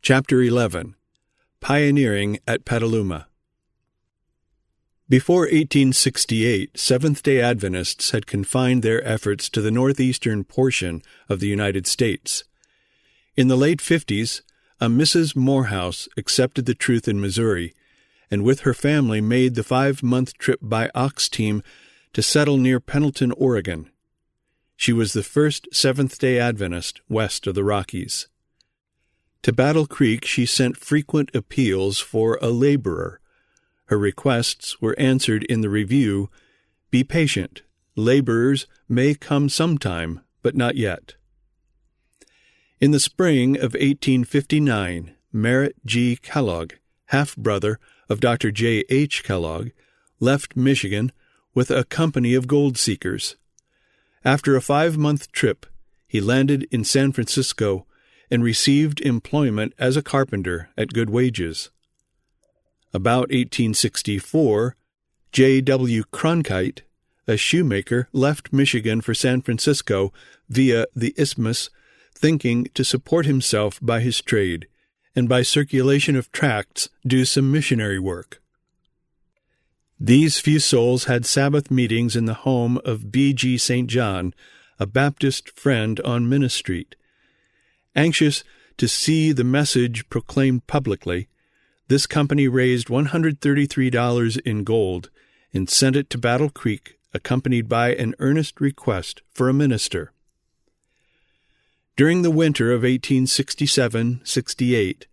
Chapter 11. Pioneering at Petaluma. Before 1868, Seventh-day Adventists had confined their efforts to the northeastern portion of the United States. In the late 50s, a Mrs. Morehouse accepted the truth in Missouri, and with her family made the 5-month trip by ox team to settle near Pendleton, Oregon. She was the first Seventh-day Adventist west of the Rockies. To Battle Creek she sent frequent appeals for a laborer. Her requests were answered in the review, "Be patient. Laborers may come sometime, but not yet." In the spring of 1859, Merritt G. Kellogg, half-brother of Dr. J. H. Kellogg, left Michigan with a company of gold seekers. After a 5-month trip, he landed in San Francisco and received employment as a carpenter at good wages. About 1864, J. W. Cronkite, a shoemaker, left Michigan for San Francisco via the Isthmus, thinking to support himself by his trade, and by circulation of tracts do some missionary work. These few souls had Sabbath meetings in the home of B. G. St. John, a Baptist friend on Minna Street. Anxious to see the message proclaimed publicly, this company raised $133 in gold and sent it to Battle Creek, accompanied by an earnest request for a minister. During the winter of 1867-68,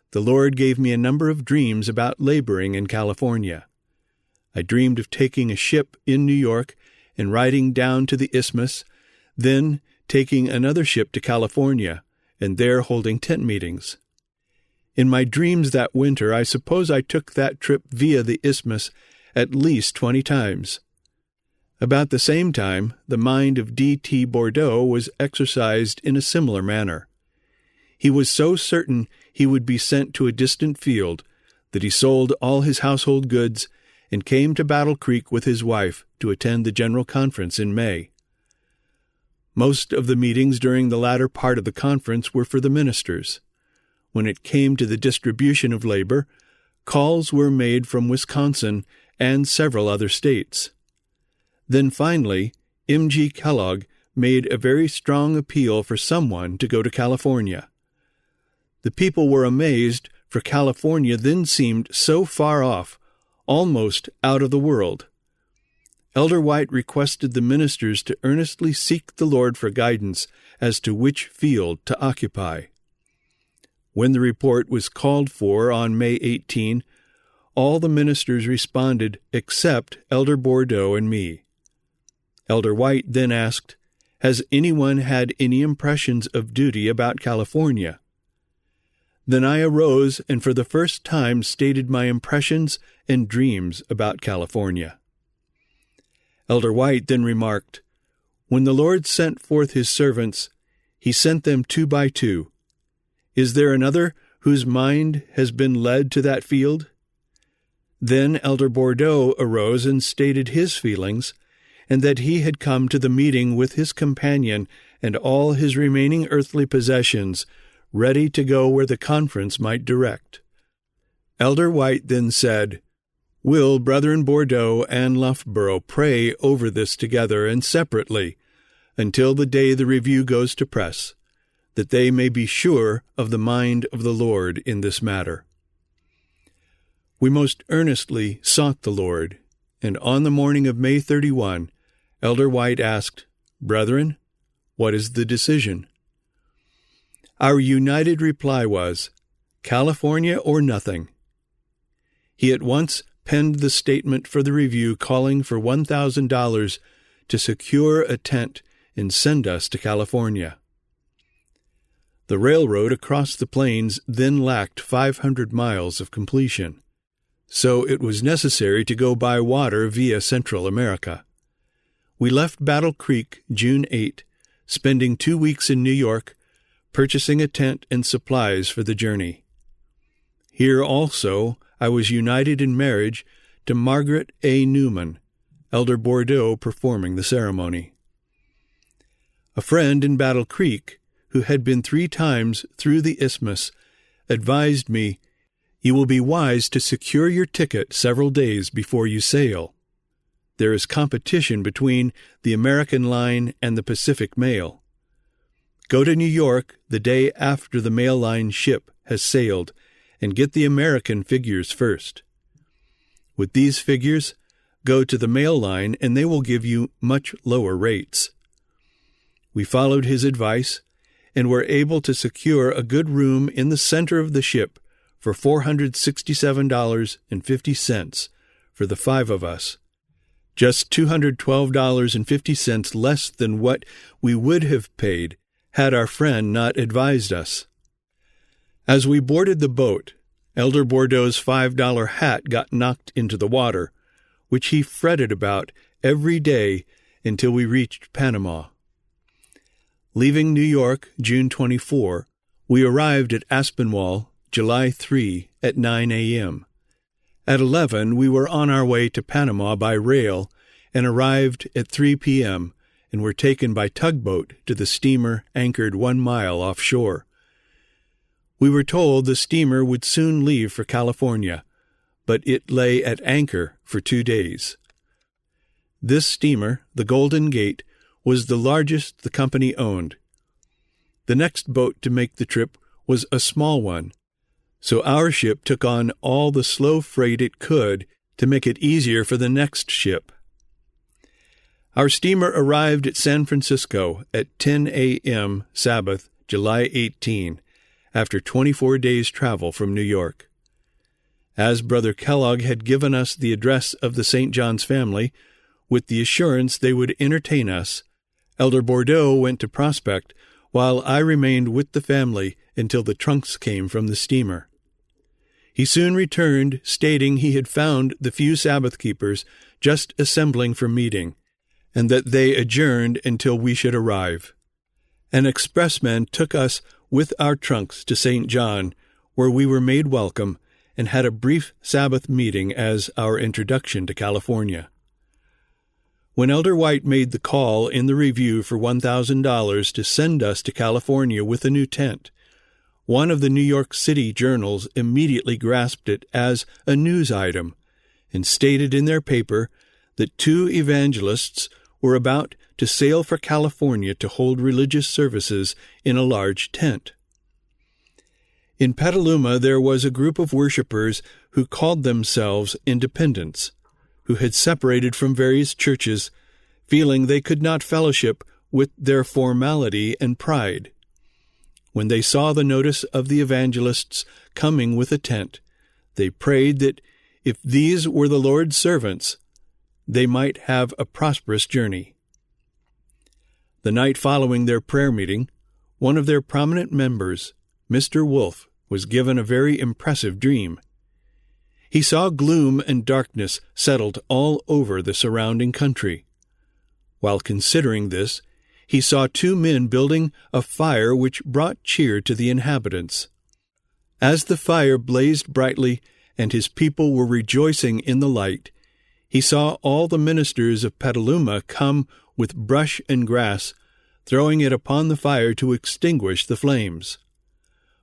the Lord gave me a number of dreams about laboring in California. I dreamed of taking a ship in New York and riding down to the Isthmus, then taking another ship to California, and there holding tent meetings. In my dreams that winter, I suppose I took that trip via the Isthmus at least 20 times. About the same time, the mind of D.T. Bordeaux was exercised in a similar manner. He was so certain he would be sent to a distant field that he sold all his household goods and came to Battle Creek with his wife to attend the General Conference in May. Most of the meetings during the latter part of the conference were for the ministers. When it came to the distribution of labor, calls were made from Wisconsin and several other states. Then finally, M. G. Kellogg made a very strong appeal for someone to go to California. The people were amazed, for California then seemed so far off, almost out of the world. Elder White requested the ministers to earnestly seek the Lord for guidance as to which field to occupy. When the report was called for on May 18, all the ministers responded except Elder Bordeaux and me. Elder White then asked, "Has anyone had any impressions of duty about California?" Then I arose and for the first time stated my impressions and dreams about California. Elder White then remarked, "When the Lord sent forth his servants, he sent them 2 by 2. Is there another whose mind has been led to that field?" Then Elder Bordeaux arose and stated his feelings, and that he had come to the meeting with his companion and all his remaining earthly possessions, ready to go where the conference might direct. Elder White then said, "Will Brethren Bordeaux and Loughborough pray over this together and separately, until the day the review goes to press, that they may be sure of the mind of the Lord in this matter?" We most earnestly sought the Lord, and on the morning of May 31, Elder White asked, "Brethren, what is the decision?" Our united reply was, "California or nothing." He at once penned the statement for the review calling for $1,000 to secure a tent and send us to California. The railroad across the plains then lacked 500 miles of completion, so it was necessary to go by water via Central America. We left Battle Creek June 8, spending 2 weeks in New York, purchasing a tent and supplies for the journey. Here also I was united in marriage to Margaret A. Newman, Elder Bordeaux performing the ceremony. A friend in Battle Creek, who had been 3 times through the Isthmus, advised me, "You will be wise to secure your ticket several days before you sail. There is competition between the American line and the Pacific Mail. Go to New York the day after the mail line ship has sailed and get the American figures first. With these figures, go to the mail line and they will give you much lower rates." We followed his advice and were able to secure a good room in the center of the ship for $467.50 for the 5 of us, just $212.50 less than what we would have paid had our friend not advised us. As we boarded the boat, Elder Bordeaux's $5 hat got knocked into the water, which he fretted about every day until we reached Panama. Leaving New York June 24, we arrived at Aspinwall July 3 at 9 a.m. At 11, we were on our way to Panama by rail and arrived at 3 p.m. and were taken by tugboat to the steamer anchored 1 mile offshore. We were told the steamer would soon leave for California, but it lay at anchor for 2 days. This steamer, the Golden Gate, was the largest the company owned. The next boat to make the trip was a small one, so our ship took on all the slow freight it could to make it easier for the next ship. Our steamer arrived at San Francisco at 10 a.m. Sabbath, July 18, after 24 days' travel from New York. As Brother Kellogg had given us the address of the St. John's family, with the assurance they would entertain us, Elder Bordeaux went to Prospect, while I remained with the family until the trunks came from the steamer. He soon returned, stating he had found the few Sabbath keepers just assembling for meeting, and that they adjourned until we should arrive. An expressman took us with our trunks to St. John, where we were made welcome and had a brief Sabbath meeting as our introduction to California. When Elder White made the call in the review for $1,000 to send us to California with a new tent, one of the New York City journals immediately grasped it as a news item and stated in their paper that 2 evangelists were about to sail for California to hold religious services in a large tent. In Petaluma there was a group of worshipers who called themselves independents, who had separated from various churches, feeling they could not fellowship with their formality and pride. When they saw the notice of the evangelists coming with a tent, they prayed that if these were the Lord's servants, they might have a prosperous journey. The night following their prayer meeting, one of their prominent members, Mr. Wolfe, was given a very impressive dream. He saw gloom and darkness settled all over the surrounding country. While considering this, he saw 2 men building a fire which brought cheer to the inhabitants. As the fire blazed brightly and his people were rejoicing in the light, he saw all the ministers of Petaluma come with brush and grass, throwing it upon the fire to extinguish the flames.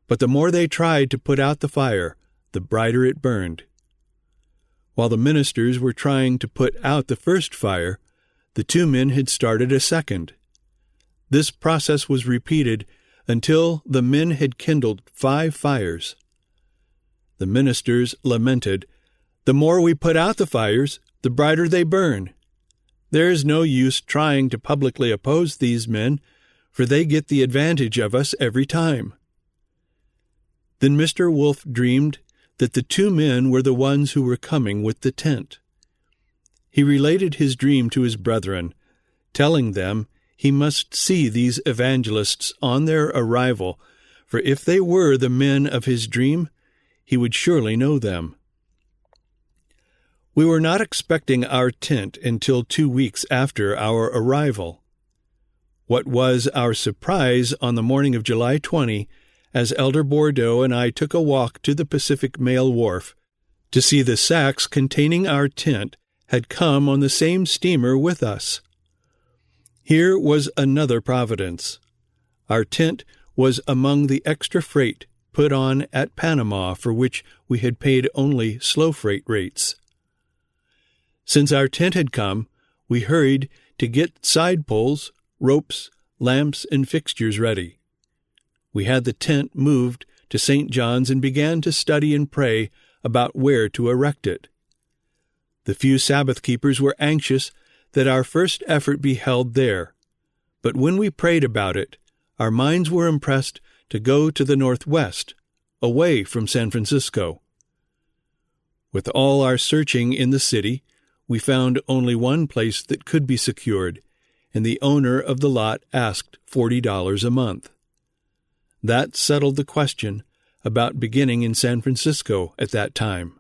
But the more they tried to put out the fire, the brighter it burned. While the ministers were trying to put out the first fire, the 2 men had started a second. This process was repeated until the men had kindled 5 fires. The ministers lamented, "The more we put out the fires, the brighter they burn. There is no use trying to publicly oppose these men, for they get the advantage of us every time." Then Mr. Wolfe dreamed that the 2 men were the ones who were coming with the tent. He related his dream to his brethren, telling them he must see these evangelists on their arrival, for if they were the men of his dream, he would surely know them. We were not expecting our tent until 2 weeks after our arrival. What was our surprise on the morning of July 20, as Elder Bordeaux and I took a walk to the Pacific Mail Wharf, to see the sacks containing our tent had come on the same steamer with us. Here was another providence. Our tent was among the extra freight put on at Panama for which we had paid only slow freight rates. Since our tent had come, we hurried to get side poles, ropes, lamps, and fixtures ready. We had the tent moved to St. John's and began to study and pray about where to erect it. The few Sabbath keepers were anxious that our first effort be held there, but when we prayed about it, our minds were impressed to go to the northwest, away from San Francisco. With all our searching in the city, we found only one place that could be secured, and the owner of the lot asked $40 a month. That settled the question about beginning in San Francisco at that time.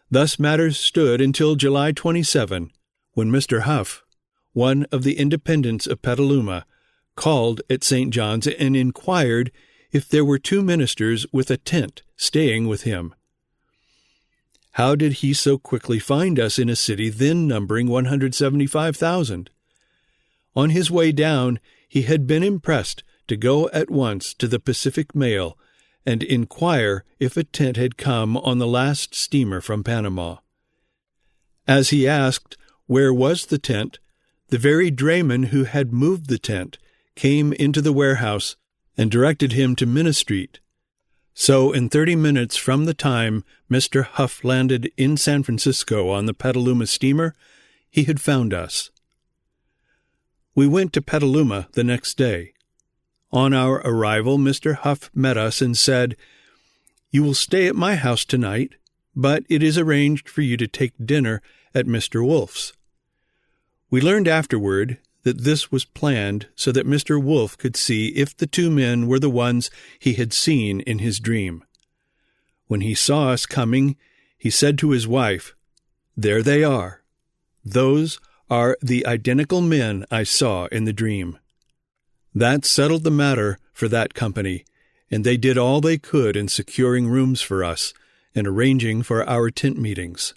Thus matters stood until July 27, when Mr. Huff, one of the Independents of Petaluma, called at St. John's and inquired if there were 2 ministers with a tent staying with him. How did he so quickly find us in a city then numbering 175,000? On his way down, he had been impressed to go at once to the Pacific Mail and inquire if a tent had come on the last steamer from Panama. As he asked where was the tent, the very drayman who had moved the tent came into the warehouse and directed him to Minna Street. So in 30 minutes from the time Mr. Huff landed in San Francisco on the Petaluma steamer, he had found us. We went to Petaluma the next day. On our arrival, Mr. Huff met us and said, "You will stay at my house tonight, but it is arranged for you to take dinner at Mr. Wolfe's." We learned afterward that this was planned so that Mr. Wolfe could see if the 2 men were the ones he had seen in his dream. When he saw us coming, he said to his wife, "There they are. Those are the identical men I saw in the dream." That settled the matter for that company, and they did all they could in securing rooms for us and arranging for our tent meetings.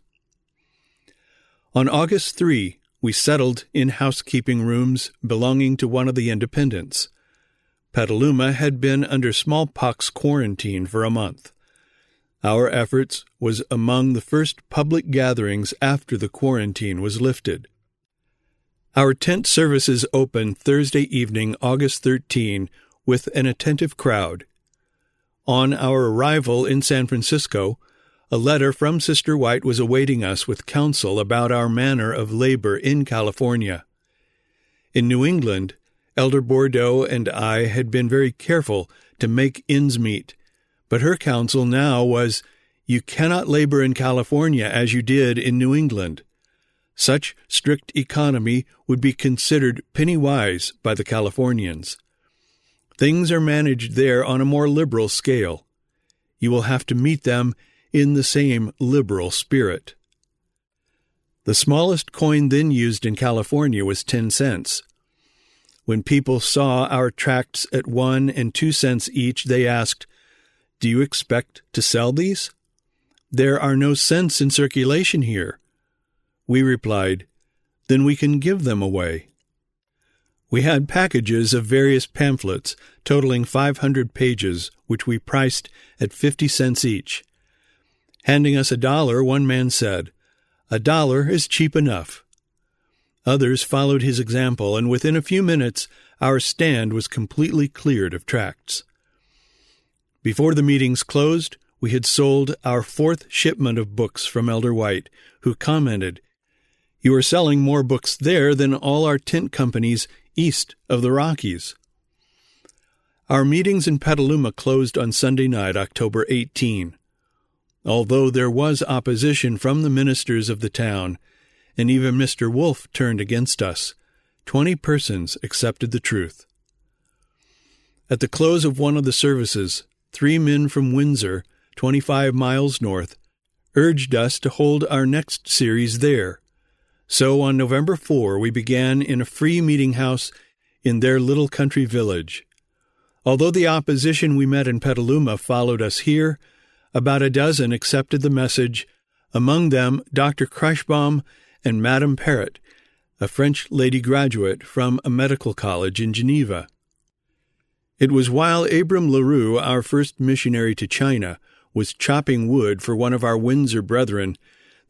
On August 3, we settled in housekeeping rooms belonging to one of the Independents. Petaluma had been under smallpox quarantine for a month. Our efforts was among the first public gatherings after the quarantine was lifted. Our tent services opened Thursday evening, August 13, with an attentive crowd. On our arrival in San Francisco, a letter from Sister White was awaiting us with counsel about our manner of labor in California. In New England, Elder Bordeaux and I had been very careful to make ends meet, but her counsel now was, "You cannot labor in California as you did in New England. Such strict economy would be considered penny-wise by the Californians. Things are managed there on a more liberal scale. You will have to meet them in the same liberal spirit." The smallest coin then used in California was 10 cents. When people saw our tracts at 1 and 2 cents each, they asked, "Do you expect to sell these? There are no cents in circulation here." We replied, "Then we can give them away." We had packages of various pamphlets totaling 500 pages, which we priced at 50 cents each. Handing us $1, one man said, $1 is cheap enough." Others followed his example, and within a few minutes our stand was completely cleared of tracts. Before the meetings closed, we had sold our 4th shipment of books from Elder White, who commented, "You are selling more books there than all our tent companies east of the Rockies." Our meetings in Petaluma closed on Sunday night, October 18. Although there was opposition from the ministers of the town, and even Mr. Wolfe turned against us, 20 persons accepted the truth. At the close of one of the services, 3 men from Windsor, 25 miles north, urged us to hold our next series there. So on November 4, we began in a free meeting house in their little country village. Although the opposition we met in Petaluma followed us here, about a dozen accepted the message, among them Dr. Crushbaum and Madame Perrot, a French lady graduate from a medical college in Geneva. It was while Abram LaRue, our first missionary to China, was chopping wood for one of our Windsor brethren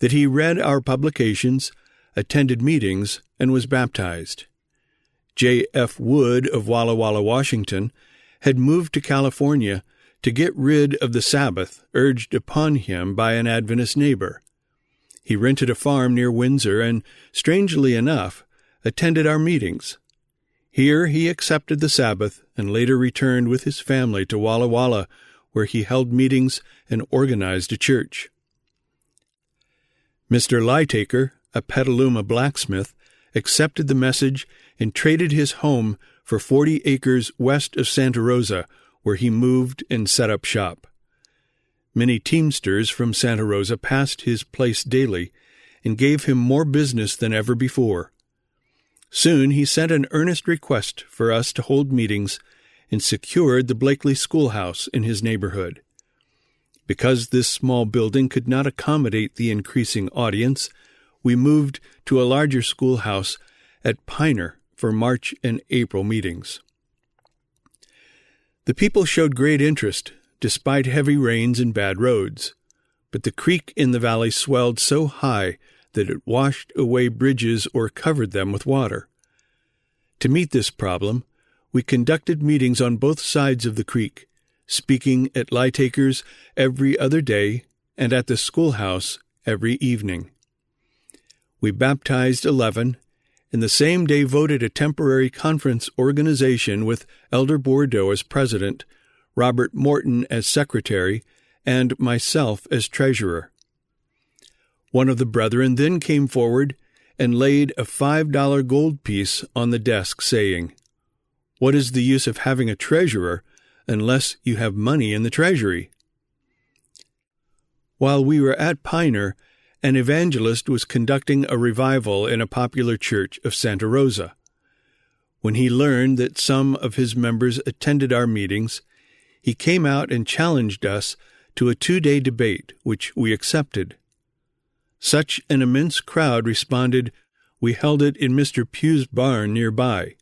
that he read our publications, attended meetings, and was baptized. J. F. Wood of Walla Walla, Washington, had moved to California to get rid of the Sabbath urged upon him by an Adventist neighbor. He rented a farm near Windsor and, strangely enough, attended our meetings. Here he accepted the Sabbath and later returned with his family to Walla Walla, where he held meetings and organized a church. Mr. Lytaker, a Petaluma blacksmith, accepted the message and traded his home for 40 acres west of Santa Rosa, where he moved and set up shop. Many teamsters from Santa Rosa passed his place daily and gave him more business than ever before. Soon he sent an earnest request for us to hold meetings and secured the Blakely Schoolhouse in his neighborhood. Because this small building could not accommodate the increasing audience, we moved to a larger schoolhouse at Piner for March and April meetings. The people showed great interest, despite heavy rains and bad roads, but the creek in the valley swelled so high that it washed away bridges or covered them with water. To meet this problem, we conducted meetings on both sides of the creek, speaking at Lytaker's every other day and at the schoolhouse every evening. We baptized 11, and the same day voted a temporary conference organization with Elder Bordeaux as president, Robert Morton as secretary, and myself as treasurer. One of the brethren then came forward and laid a $5 gold piece on the desk, saying, "What is the use of having a treasurer unless you have money in the treasury?" While we were at Piner, an evangelist was conducting a revival in a popular church of Santa Rosa. When he learned that some of his members attended our meetings, he came out and challenged us to a 2-day debate, which we accepted. Such an immense crowd responded, we held it in Mr. Pugh's barn nearby.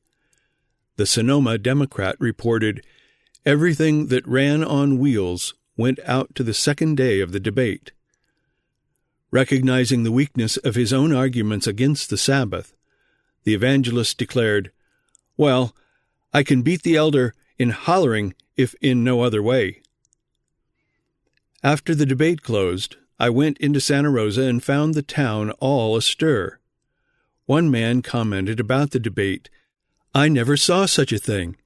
The Sonoma Democrat reported, everything that ran on wheels went out to the second day of the debate. Recognizing the weakness of his own arguments against the Sabbath, the evangelist declared, "Well, I can beat the elder in hollering if in no other way." After the debate closed, I went into Santa Rosa and found the town all astir. One man commented about the debate, "I never saw such a thing.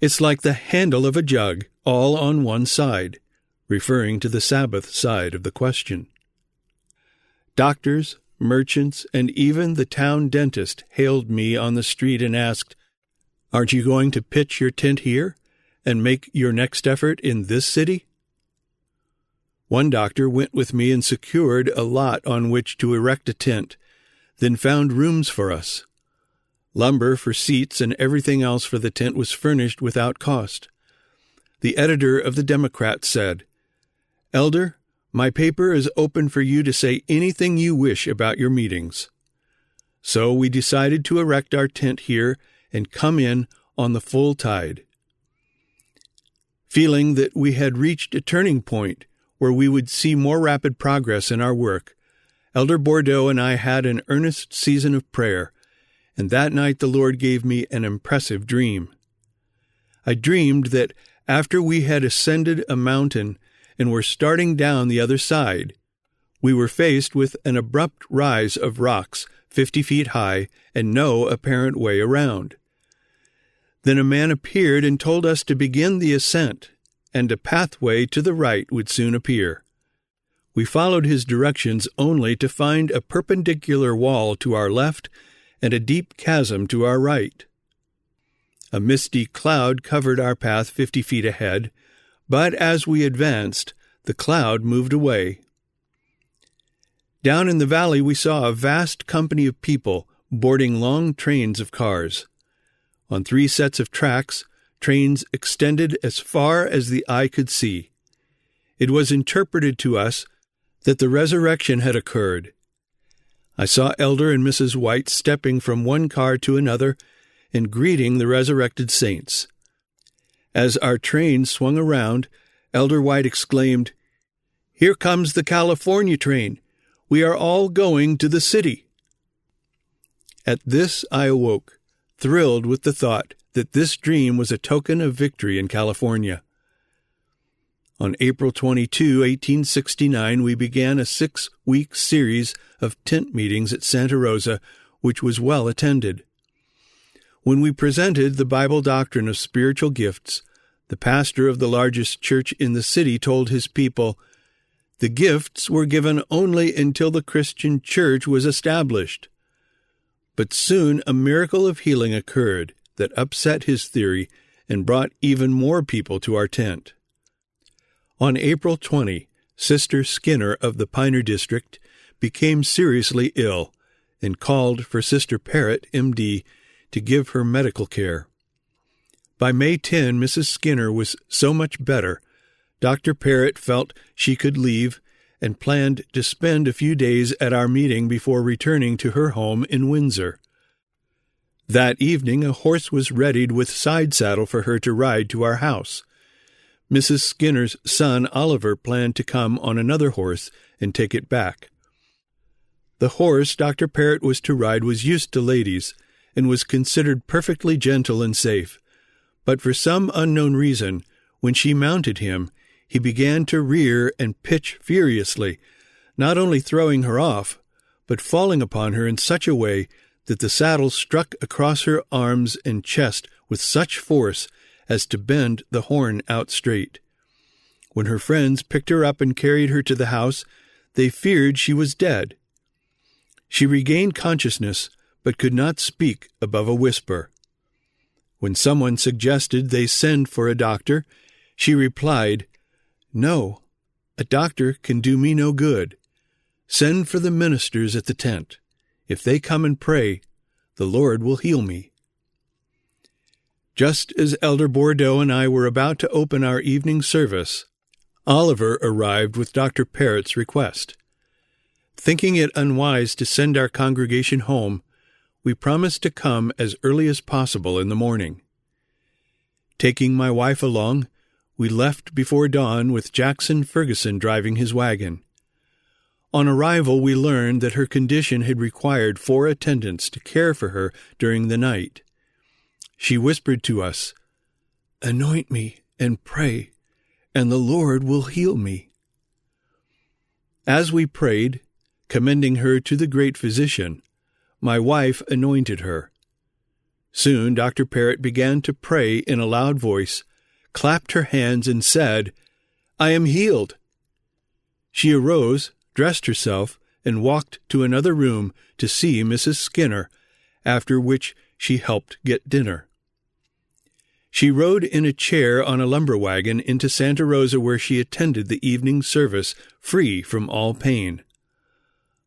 It's like the handle of a jug, all on one side," referring to the Sabbath side of the question. Doctors, merchants, and even the town dentist hailed me on the street and asked, "Aren't you going to pitch your tent here and make your next effort in this city?" One doctor went with me and secured a lot on which to erect a tent, then found rooms for us. Lumber for seats and everything else for the tent was furnished without cost. The editor of the Democrat said, "Elder, my paper is open for you to say anything you wish about your meetings." So we decided to erect our tent here and come in on the full tide. Feeling that we had reached a turning point where we would see more rapid progress in our work, Elder Bordeaux and I had an earnest season of prayer, and that night the Lord gave me an impressive dream. I dreamed that after we had ascended a mountain and were starting down the other side, we were faced with an abrupt rise of rocks 50 feet high and no apparent way around. Then a man appeared and told us to begin the ascent, and a pathway to the right would soon appear. We followed his directions only to find a perpendicular wall to our left and a deep chasm to our right. A misty cloud covered our path 50 feet ahead, but as we advanced, the cloud moved away. Down in the valley we saw a vast company of people boarding long trains of cars. On 3 sets of tracks, trains extended as far as the eye could see. It was interpreted to us that the resurrection had occurred. I saw Elder and Mrs. White stepping from one car to another and greeting the resurrected saints. As our train swung around, Elder White exclaimed, "Here comes the California train. We are all going to the city." At this I awoke, thrilled with the thought that this dream was a token of victory in California. On April 22, 1869, we began a 6-week series of tent meetings at Santa Rosa, which was well attended. When we presented the Bible doctrine of spiritual gifts, the pastor of the largest church in the city told his people, "The gifts were given only until the Christian church was established." But soon a miracle of healing occurred that upset his theory and brought even more people to our tent. On April 20, Sister Skinner of the Pioneer District became seriously ill and called for Sister Parrott, M.D., to give her medical care. By May 10, Mrs. Skinner was so much better, Dr. Parrott felt she could leave and planned to spend a few days at our meeting before returning to her home in Windsor. That evening a horse was readied with side saddle for her to ride to our house. Mrs. Skinner's son Oliver planned to come on another horse and take it back. The horse Dr. Parrott was to ride was used to ladies and was considered perfectly gentle and safe, but for some unknown reason, when she mounted him, he began to rear and pitch furiously, not only throwing her off, but falling upon her in such a way that the saddle struck across her arms and chest with such force as to bend the horn out straight. When her friends picked her up and carried her to the house, they feared she was dead. She regained consciousness, but could not speak above a whisper. When someone suggested they send for a doctor, she replied, "No, a doctor can do me no good. Send for the ministers at the tent. If they come and pray, the Lord will heal me." Just as Elder Bordeaux and I were about to open our evening service, Oliver arrived with Dr. Parrott's request. Thinking it unwise to send our congregation home, we promised to come as early as possible in the morning. Taking my wife along, we left before dawn with Jackson Ferguson driving his wagon. On arrival, we learned that her condition had required 4 attendants to care for her during the night. She whispered to us, "Anoint me and pray, and the Lord will heal me." As we prayed, commending her to the great physician, my wife anointed her. Soon Dr. Parrott began to pray in a loud voice, clapped her hands, and said, "I am healed." She arose, dressed herself, and walked to another room to see Mrs. Skinner, after which she helped get dinner. She rode in a chair on a lumber wagon into Santa Rosa, where she attended the evening service free from all pain.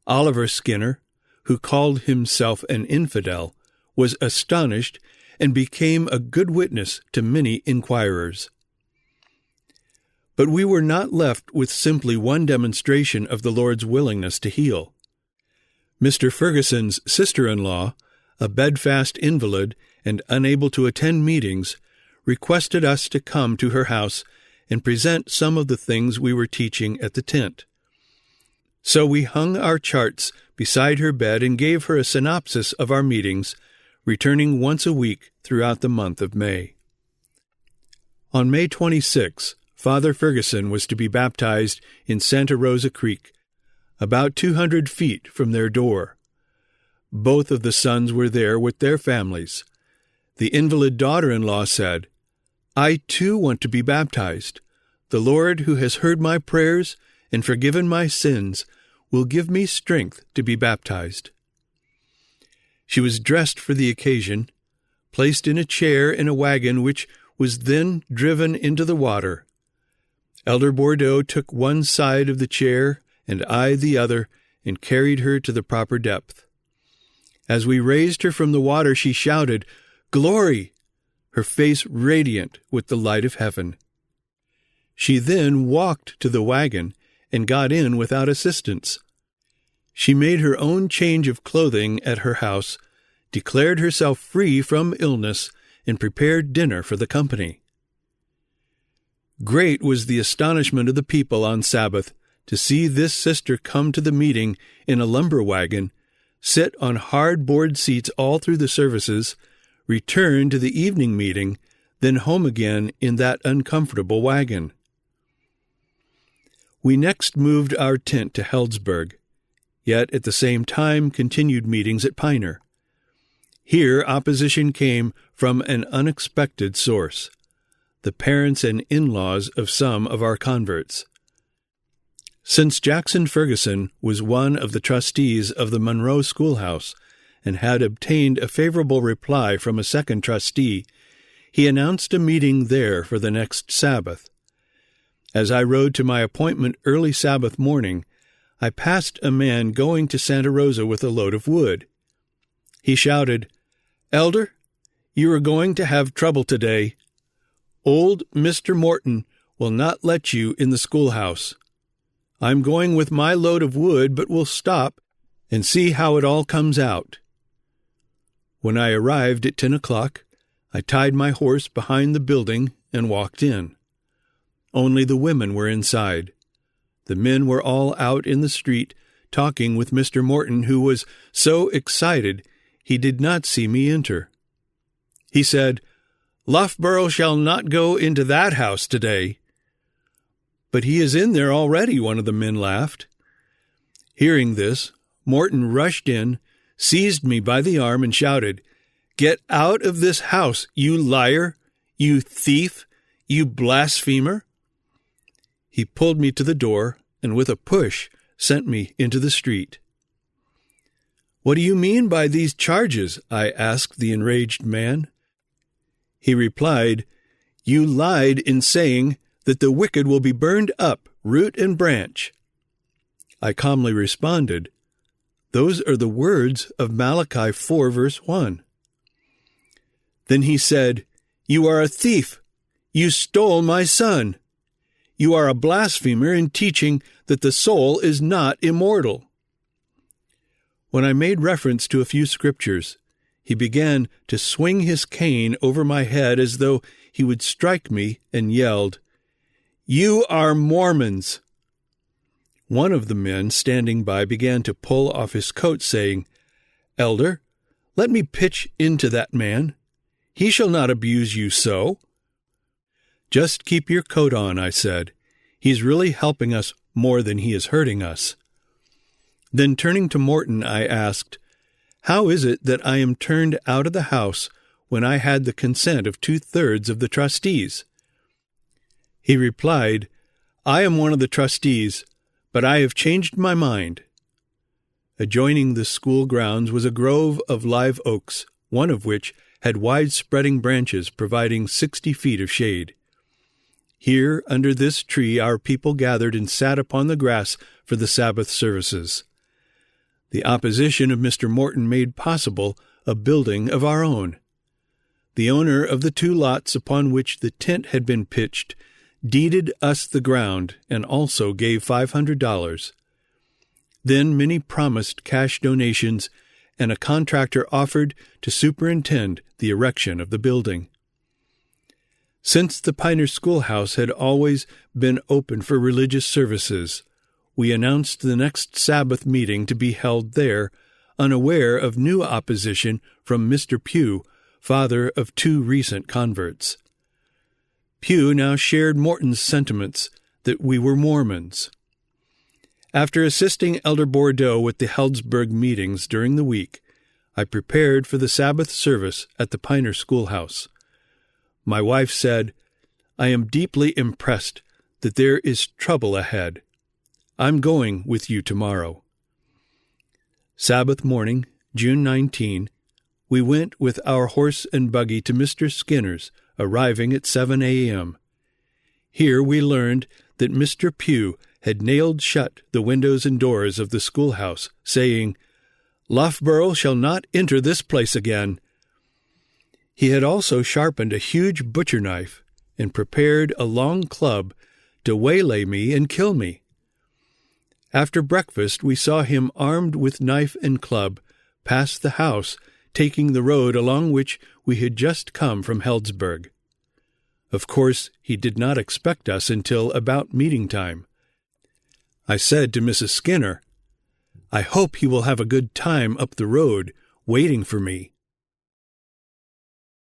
Oliver Skinner, who called himself an infidel, was astonished and became a good witness to many inquirers. But we were not left with simply one demonstration of the Lord's willingness to heal. Mr. Ferguson's sister-in-law, a bedfast invalid and unable to attend meetings, requested us to come to her house and present some of the things we were teaching at the tent. So we hung our charts beside her bed and gave her a synopsis of our meetings, returning once a week throughout the month of May. On May 26, Father Ferguson was to be baptized in Santa Rosa Creek, about 200 feet from their door. Both of the sons were there with their families. The invalid daughter-in-law said, "I too want to be baptized. The Lord, who has heard my prayers and forgiven my sins, will give me strength to be baptized." She was dressed for the occasion, placed in a chair in a wagon which was then driven into the water. Elder Bordeaux took one side of the chair and I the other and carried her to the proper depth. As we raised her from the water, she shouted, "Glory!" her face radiant with the light of heaven. She then walked to the wagon and got in without assistance. She made her own change of clothing at her house, declared herself free from illness, and prepared dinner for the company. Great was the astonishment of the people on Sabbath to see this sister come to the meeting in a lumber wagon, sit on hard board seats all through the services, return to the evening meeting, then home again in that uncomfortable wagon. We next moved our tent to Healdsburg, yet at the same time continued meetings at Piner. Here opposition came from an unexpected source: the parents and in-laws of some of our converts. Since Jackson Ferguson was one of the trustees of the Monroe Schoolhouse and had obtained a favorable reply from a second trustee, he announced a meeting there for the next Sabbath. As I rode to my appointment early Sabbath morning, I passed a man going to Santa Rosa with a load of wood. He shouted, "Elder, you are going to have trouble today. Old Mr. Morton will not let you in the schoolhouse. I'm going with my load of wood, but will stop and see how it all comes out." When I arrived at 10 o'clock, I tied my horse behind the building and walked in. Only the women were inside. The men were all out in the street talking with Mr. Morton, who was so excited he did not see me enter. He said, "Loughborough shall not go into that house today." "But he is in there already," one of the men laughed. Hearing this, Morton rushed in, seized me by the arm, and shouted, "Get out of this house, you liar, you thief, you blasphemer!" He pulled me to the door, and with a push sent me into the street. "What do you mean by these charges?" I asked the enraged man. He replied, "You lied in saying that the wicked will be burned up, root and branch." I calmly responded, "Those are the words of Malachi 4, verse 1. Then he said, "You are a thief. You stole my son. You are a blasphemer in teaching that the soul is not immortal." When I made reference to a few scriptures, he began to swing his cane over my head as though he would strike me and yelled, "You are Mormons." One of the men standing by began to pull off his coat, saying, "Elder, let me pitch into that man. He shall not abuse you so." "Just keep your coat on," I said. "He's really helping us more than he is hurting us." Then turning to Morton, I asked, "How is it that I am turned out of the house when I had the consent of 2/3 of the trustees?" He replied, "I am one of the trustees, but I have changed my mind." Adjoining the school grounds was a grove of live oaks, one of which had wide-spreading branches providing 60 feet of shade. Here, under this tree, our people gathered and sat upon the grass for the Sabbath services. The opposition of Mr. Morton made possible a building of our own. The owner of the 2 lots upon which the tent had been pitched deeded us the ground and also gave $500. Then many promised cash donations, and a contractor offered to superintend the erection of the building. Since the Piner Schoolhouse had always been open for religious services, we announced the next Sabbath meeting to be held there, unaware of new opposition from Mr. Pugh, father of 2 recent converts. Pugh now shared Morton's sentiments that we were Mormons. After assisting Elder Bordeaux with the Healdsburg meetings during the week, I prepared for the Sabbath service at the Piner Schoolhouse. My wife said, "I am deeply impressed that there is trouble ahead. I'm going with you tomorrow." Sabbath morning, June 19, we went with our horse and buggy to Mr. Skinner's, arriving at 7 a.m. Here we learned that Mr. Pugh had nailed shut the windows and doors of the schoolhouse, saying, "Loughborough shall not enter this place again." He had also sharpened a huge butcher knife and prepared a long club to waylay me and kill me. After breakfast, we saw him armed with knife and club pass the house, taking the road along which we had just come from Healdsburg. Of course, he did not expect us until about meeting time. I said to Mrs. Skinner, "I hope he will have a good time up the road, waiting for me."